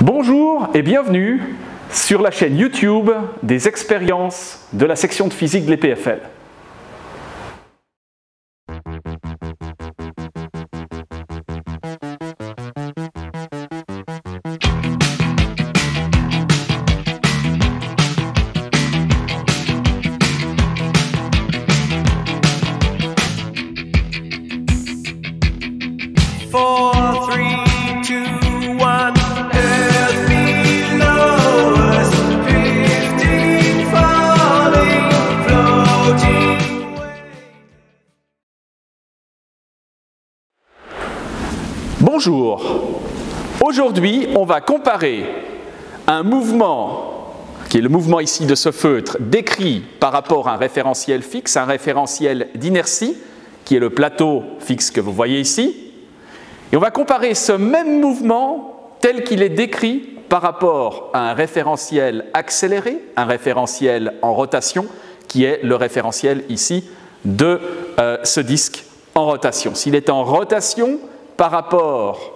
Bonjour et bienvenue sur la chaîne YouTube des expériences de la section de physique de l'EPFL. Bonjour. Aujourd'hui, on va comparer un mouvement, qui est le mouvement ici de ce feutre, décrit par rapport à un référentiel fixe, un référentiel d'inertie, qui est le plateau fixe que vous voyez ici. Et on va comparer ce même mouvement tel qu'il est décrit par rapport à un référentiel accéléré, un référentiel en rotation, qui est le référentiel ici de ce disque en rotation. S'il est en rotation, par rapport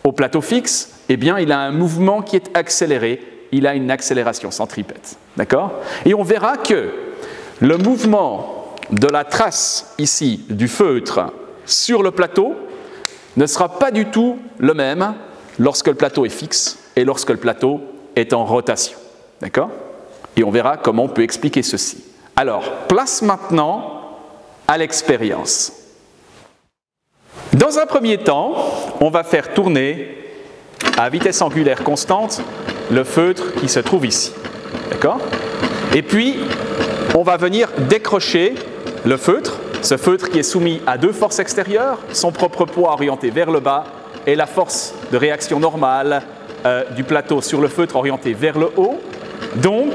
au plateau fixe, eh bien, il a un mouvement qui est accéléré, il a une accélération centripète. D'accord ? Et on verra que le mouvement de la trace ici du feutre sur le plateau ne sera pas du tout le même lorsque le plateau est fixe et lorsque le plateau est en rotation. D'accord ? Et on verra comment on peut expliquer ceci. Alors, place maintenant à l'expérience. Dans un premier temps, on va faire tourner à vitesse angulaire constante le feutre qui se trouve ici. D'accord ? Et puis, on va venir décrocher le feutre, ce feutre qui est soumis à deux forces extérieures, son propre poids orienté vers le bas et la force de réaction normale du plateau sur le feutre orienté vers le haut. Donc,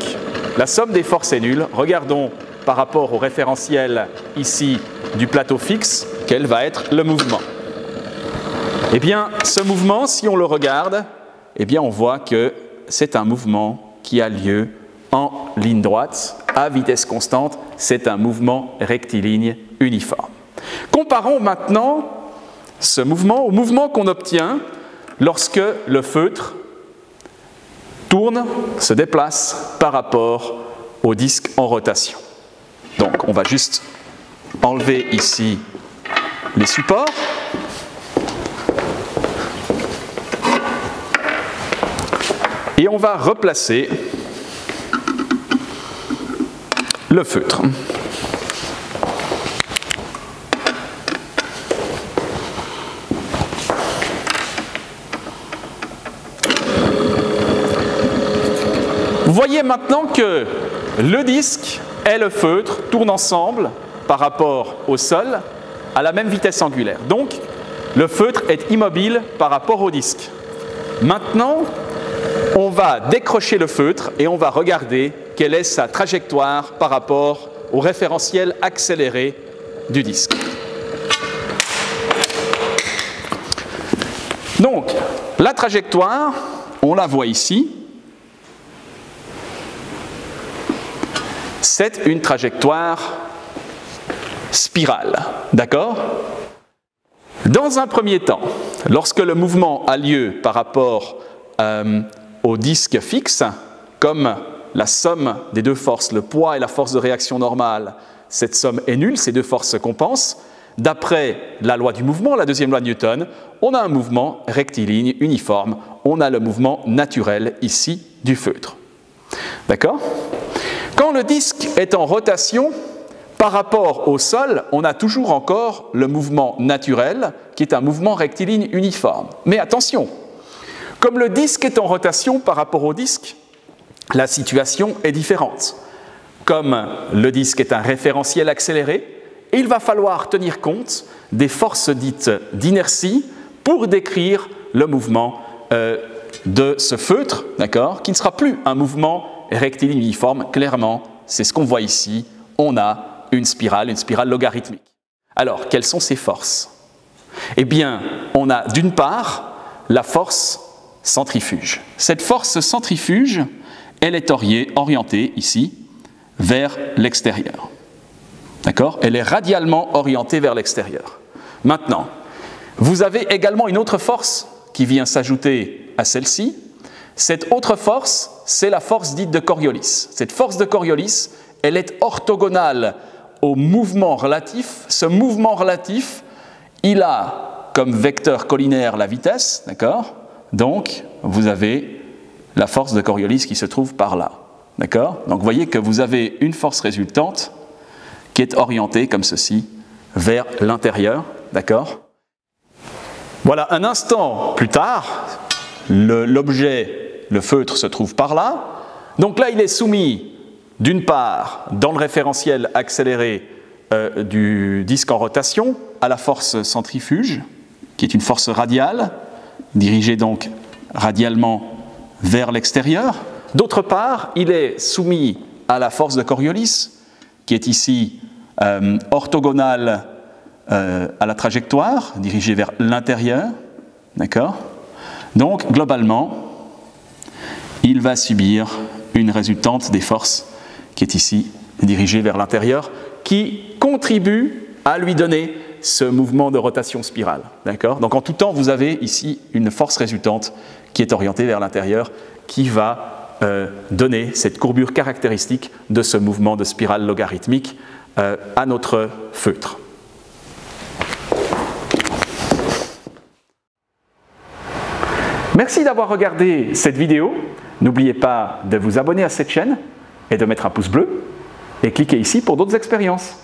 la somme des forces est nulle. Regardons par rapport au référentiel ici du plateau fixe, quel va être le mouvement. Eh bien, ce mouvement, si on le regarde, eh bien, on voit que c'est un mouvement qui a lieu en ligne droite, à vitesse constante. C'est un mouvement rectiligne uniforme. Comparons maintenant ce mouvement au mouvement qu'on obtient lorsque le feutre tourne, se déplace par rapport au disque en rotation. Donc, on va juste enlever ici les supports. Et on va replacer le feutre. Vous voyez maintenant que le disque et le feutre tournent ensemble par rapport au sol à la même vitesse angulaire. Donc, le feutre est immobile par rapport au disque. Maintenant, on va décrocher le feutre et on va regarder quelle est sa trajectoire par rapport au référentiel accéléré du disque. Donc, la trajectoire, on la voit ici. C'est une trajectoire spirale. D'accord ? Dans un premier temps, lorsque le mouvement a lieu par rapport au disque fixe, comme la somme des deux forces, le poids et la force de réaction normale, cette somme est nulle, ces deux forces se compensent. D'après la loi du mouvement, la deuxième loi de Newton, on a un mouvement rectiligne uniforme, on a le mouvement naturel ici du feutre. D'accord ? Quand le disque est en rotation, par rapport au sol, on a toujours encore le mouvement naturel, qui est un mouvement rectiligne uniforme. Mais attention, comme le disque est en rotation par rapport au disque, la situation est différente. Comme le disque est un référentiel accéléré, il va falloir tenir compte des forces dites d'inertie pour décrire le mouvement de ce feutre, d'accord, qui ne sera plus un mouvement rectiligne uniforme. Clairement, c'est ce qu'on voit ici. On a une spirale logarithmique. Alors, quelles sont ces forces ? Eh bien, on a d'une part la force centrifuge. Cette force centrifuge, elle est orientée ici vers l'extérieur. D'accord ? Elle est radialement orientée vers l'extérieur. Maintenant, vous avez également une autre force qui vient s'ajouter à celle-ci, Cette autre force, c'est la force dite de Coriolis. Cette force de Coriolis, elle est orthogonale au mouvement relatif. Ce mouvement relatif, il a comme vecteur collinaire la vitesse, d'accord? Donc, vous avez la force de Coriolis qui se trouve par là, d'accord? Donc, vous voyez que vous avez une force résultante qui est orientée comme ceci vers l'intérieur, d'accord? Voilà, un instant plus tard, l'objet, le feutre, se trouve par là. Donc là, il est soumis, d'une part, dans le référentiel accéléré du disque en rotation, à la force centrifuge, qui est une force radiale, dirigée donc radialement vers l'extérieur. D'autre part, il est soumis à la force de Coriolis, qui est ici orthogonale à la trajectoire, dirigée vers l'intérieur. D'accord ? Donc, globalement, il va subir une résultante des forces qui est ici dirigée vers l'intérieur, qui contribue à lui donner ce mouvement de rotation spirale. D'accord ? Donc, en tout temps, vous avez ici une force résultante qui est orientée vers l'intérieur, qui va donner cette courbure caractéristique de ce mouvement de spirale logarithmique à notre feutre. Merci d'avoir regardé cette vidéo. N'oubliez pas de vous abonner à cette chaîne et de mettre un pouce bleu et cliquez ici pour d'autres expériences.